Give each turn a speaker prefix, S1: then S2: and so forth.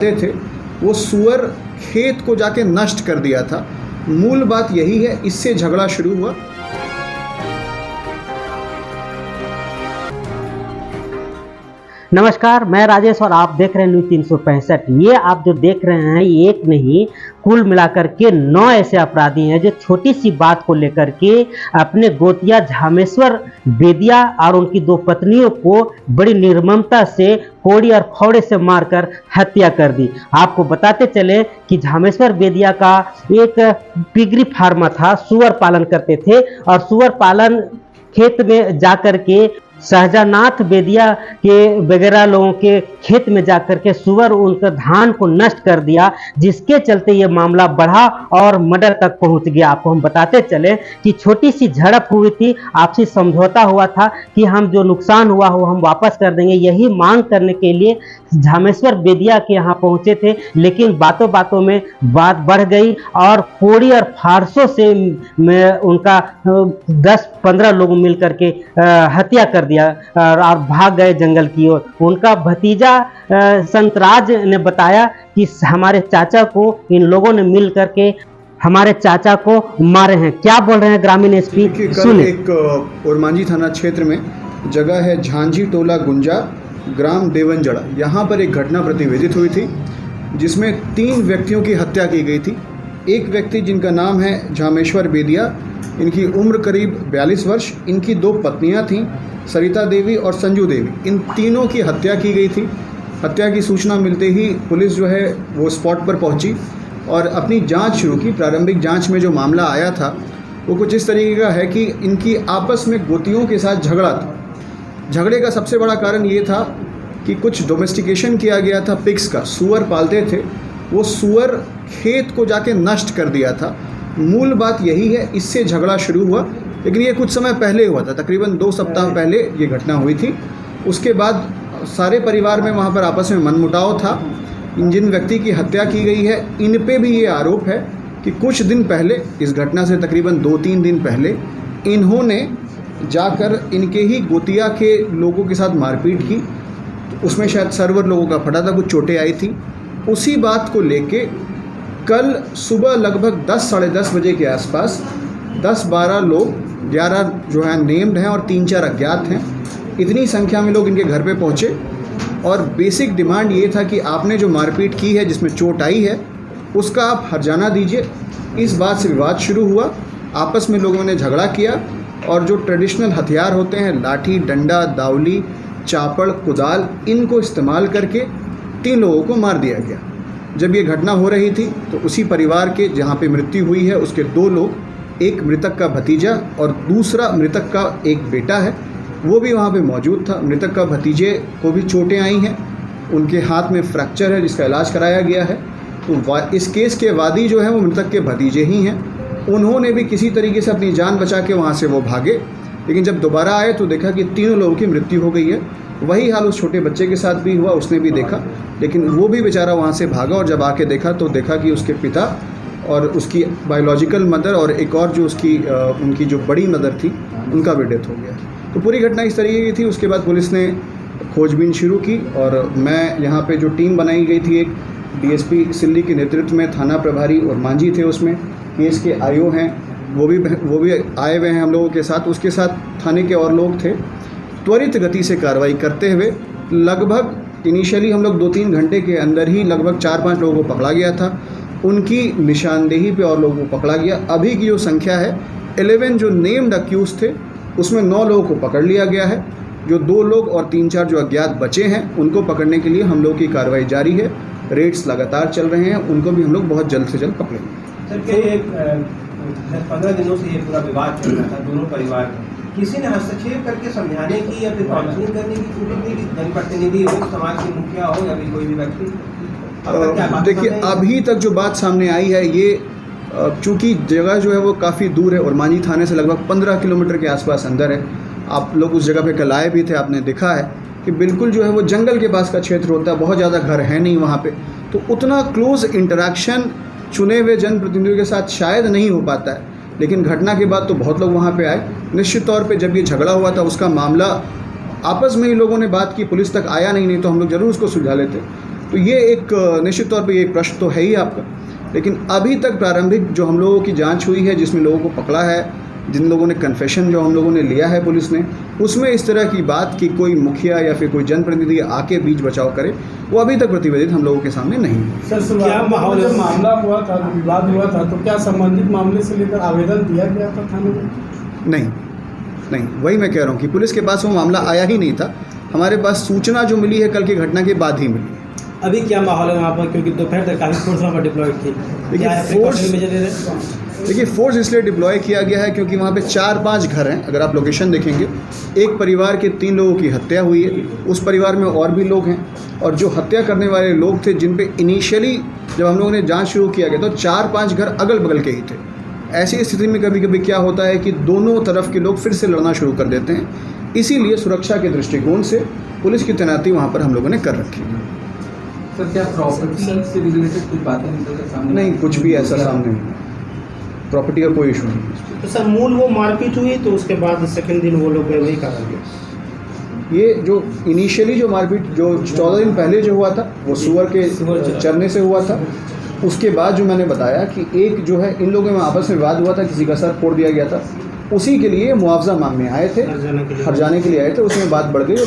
S1: थे वो सुअर खेत को जाके नष्ट कर दिया था। मूल बात यही है, इससे झगड़ा शुरू हुआ।
S2: नमस्कार, मैं राजेश और आप देख रहे हैं न्यूज़ 365। ये आप जो देख रहे हैं ये एक नहीं, कुल मिलाकर के 9 ऐसे अपराधी हैं जो छोटी सी बात को लेकर के अपने गोतिया झामेश्वर बेदिया और उनकी 2 पत्नियों को बड़ी निर्ममता से कोड़ी और फावड़े से मारकर हत्या कर दी। आपको बताते चले कि झामेश्वर बेदिया का एक पिगरी फार्मा था, सुअर पालन करते थे और सुअर पालन खेत में जाकर के सहजानाथ बेदिया के वगैरह लोगों के खेत में जाकर के सुअर उनका धान को नष्ट कर दिया, जिसके चलते ये मामला बढ़ा और मर्डर तक पहुंच गया। आपको हम बताते चले कि छोटी सी झड़प हुई थी, आपसी समझौता हुआ था कि हम जो नुकसान हुआ हो हम वापस कर देंगे। यही मांग करने के लिए झामेश्वर बेदिया के यहाँ पहुंचे थे, लेकिन बातों बातों में बात बढ़ गई और कोड़ी और फारसों से उनका 10-15 लोग मिलकर के हत्या कर दिया और भाग गए जंगल की ओर। उनका भतीजा संतराज ने बताया कि हमारे चाचा को इन लोगों ने मिल करके हमारे चाचा को मारे हैं। क्या बोल रहे हैं ग्रामीण एसपी, सुनिए।
S1: एक ओरमांझी थाना क्षेत्र में जगह है झांझी टोला गुंजा, ग्राम देवनजड़ा। यहाँ पर एक घटना प्रतिवेदित हुई थी जिसमें 3 व्यक्तियों की हत्या की गई थी। एक व्यक्ति जिनका नाम है झामेश्वर बेदिया, इनकी उम्र करीब 42 वर्ष, इनकी 2 पत्नियां थीं, सरिता देवी और संजू देवी। इन तीनों की हत्या की गई थी। हत्या की सूचना मिलते ही पुलिस जो है वो स्पॉट पर पहुंची और अपनी जांच शुरू की। प्रारंभिक जांच में जो मामला आया था वो कुछ इस तरीके का है कि इनकी आपस में गोतियों के साथ झगड़ा था। झगड़े का सबसे बड़ा कारण ये था कि कुछ डोमेस्टिकेशन किया गया था पिग्स का, सुअर पालते थे, वो सुअर खेत को जाके नष्ट कर दिया था। मूल बात यही है, इससे झगड़ा शुरू हुआ, लेकिन ये कुछ समय पहले हुआ था, तकरीबन 2 सप्ताह पहले ये घटना हुई थी। उसके बाद सारे परिवार में वहाँ पर आपस में मनमुटाव था। जिन व्यक्ति की हत्या की गई है इन पे भी ये आरोप है कि कुछ दिन पहले, इस घटना से तकरीबन 2-3 दिन पहले, इन्होंने जाकर इनके ही गोतिया के लोगों के साथ मारपीट की। उसमें शायद सर्वर लोगों का फटा था, कुछ चोटें आई थी। उसी बात को लेके कल सुबह लगभग 10-साढ़े 10 बजे के आसपास 10-12 लोग, 11 जो है नेम्ड हैं और 3-4 अज्ञात हैं, इतनी संख्या में लोग इनके घर पे पहुँचे और बेसिक डिमांड ये था कि आपने जो मारपीट की है, जिसमें चोट आई है, उसका आप हर्जाना दीजिए। इस बात से विवाद शुरू हुआ। आपस में लोगों ने झगड़ा किया और जो ट्रेडिशनल हथियार होते हैं, लाठी, डंडा, दावली, चापड़, कुदाल, इनको इस्तेमाल करके 3 लोगों को मार दिया गया। जब ये घटना हो रही थी तो उसी परिवार के जहाँ पे मृत्यु हुई है उसके 2 लोग, एक मृतक का भतीजा और दूसरा मृतक का एक बेटा है, वो भी वहाँ पे मौजूद था। मृतक का भतीजे को भी चोटें आई हैं, उनके हाथ में फ्रैक्चर है जिसका इलाज कराया गया है। तो इस केस के वादी जो है वो मृतक के भतीजे ही हैं। उन्होंने भी किसी तरीके से अपनी जान बचा के वहाँ से वो भागे, लेकिन जब दोबारा आए तो देखा कि 3 लोगों की मृत्यु हो गई है। वही हाल उस छोटे बच्चे के साथ भी हुआ, उसने भी देखा, लेकिन वो भी बेचारा वहाँ से भागा और जब आके देखा तो देखा कि उसके पिता और उसकी बायोलॉजिकल मदर और एक और जो उनकी जो बड़ी मदर थी, उनका भी डेथ हो गया। तो पूरी घटना इस तरीके की थी। उसके बाद पुलिस ने खोजबीन शुरू की और मैं यहाँ पे जो टीम बनाई गई थी, एक डीएसपी सिल्ली के नेतृत्व में, थाना प्रभारी और मांझी थे उसमें, केस के आईओ हैं, वो भी आए हुए हैं हम लोगों के साथ। उसके साथ थाने के और लोग थे। त्वरित गति से कार्रवाई करते हुए लगभग इनिशियली हम लोग 2-3 घंटे के अंदर ही लगभग 4-5 लोगों को पकड़ा गया था। उनकी निशानदेही पे और लोगों को पकड़ा गया। अभी की जो संख्या है 11 जो नेम्ड अक्यूज थे उसमें 9 लोगों को पकड़ लिया गया है। जो 2 लोग और 3-4 जो अज्ञात बचे हैं उनको पकड़ने के लिए हम लोग की कार्रवाई जारी है। रेड्स लगातार चल रहे हैं, उनको भी हम लोग बहुत जल्द से जल्द पकड़ेंगे।
S3: सर, 10-15 दिनों से ये पूरा विवाद चल रहा था दोनों परिवार में, किसी ने हस्तक्षेप करके समझाने की या फिर काउंसलिंग करने की कोशिश नहीं की? जनप्रतिनिधि हो, समाज के मुखिया हो या फिर कोई भी व्यक्ति?
S1: देखिए, अभी तक जो बात सामने आई है ये चूँकि जगह जो है वो काफ़ी दूर है, ओरमांझी थाने से लगभग 15 किलोमीटर के आसपास अंदर है। आप लोग उस जगह पे कल आए भी थे, आपने देखा है कि बिल्कुल जो है वो जंगल के पास का क्षेत्र होता है, बहुत ज़्यादा घर है नहीं वहाँ पे, तो उतना क्लोज इंटरेक्शन चुने हुए जनप्रतिनिधियों के साथ शायद नहीं हो पाता है। लेकिन घटना के बाद तो बहुत लोग वहाँ पे आए। निश्चित तौर पे जब ये झगड़ा हुआ था उसका मामला आपस में ही लोगों ने बात की, पुलिस तक आया नहीं तो हम लोग ज़रूर उसको सुलझा लेते। तो ये एक निश्चित तौर पे ये एक प्रश्न तो है ही आपका, लेकिन अभी तक प्रारंभिक जो हम लोगों की जांच हुई है, जिसमें लोगों को पकड़ा है, जिन लोगों ने कन्फेशन जो हम लोगों ने लिया है पुलिस ने, उसमें इस तरह की बात कि कोई मुखिया या फिर कोई जनप्रतिनिधि आके बीच बचाव करे, वो अभी तक प्रतिवेदित हम लोगों के सामने नहीं है।
S4: सर, क्या माहौल जब मामला हुआ था, विवाद हुआ था, तो क्या संबंधित मामले से लेकर आवेदन दिया गया था थाने में?
S1: नहीं, वही मैं कह रहा हूँ कि पुलिस के पास वो मामला आया ही नहीं था। हमारे पास सूचना जो मिली है कल की घटना के बाद ही मिली।
S4: अभी क्या माहौल है वहाँ पर, क्योंकि दोपहर तक काफ़ी फोर्स वहाँ पर डिप्लॉयड थी?
S1: देखिए फोर्स इसलिए डिप्लॉय किया गया है क्योंकि वहाँ पे 4-5 घर हैं। अगर आप लोकेशन देखेंगे, एक परिवार के 3 लोगों की हत्या हुई है, उस परिवार में और भी लोग हैं, और जो हत्या करने वाले लोग थे, जिन पे इनिशियली जब हम लोगों ने जांच शुरू किया गया तो 4-5 घर अगल बगल के ही थे। ऐसी स्थिति में कभी कभी क्या होता है कि दोनों तरफ के लोग फिर से लड़ना शुरू कर देते हैं। इसीलिए सुरक्षा के दृष्टिकोण से पुलिस की तैनाती वहाँ पर हम लोगों ने कर रखी है।
S5: सर, क्या प्रॉपर्टी से रिलेटेड कुछ बातें निकल कर सामने?
S1: नहीं, कुछ भी ऐसा सामने नहीं, प्रॉपर्टी का कोई इशू नहीं।
S6: तो सर, मूल वो मारपीट हुई, तो उसके बाद सेकंड दिन वो लोग गए, वही कहा गया।
S1: ये जो इनिशियली जो मारपीट जो 14 दिन पहले जो हुआ था, वो सुअर के चरने से हुआ था। उसके बाद जो मैंने बताया कि एक जो है इन लोगों में आपस में विवाद हुआ था, किसी का सर फोड़ दिया गया था, उसी के लिए मुआवजा मांगने आए थे, हर्जाने के लिए आए थे, उसमें बात बढ़ गई और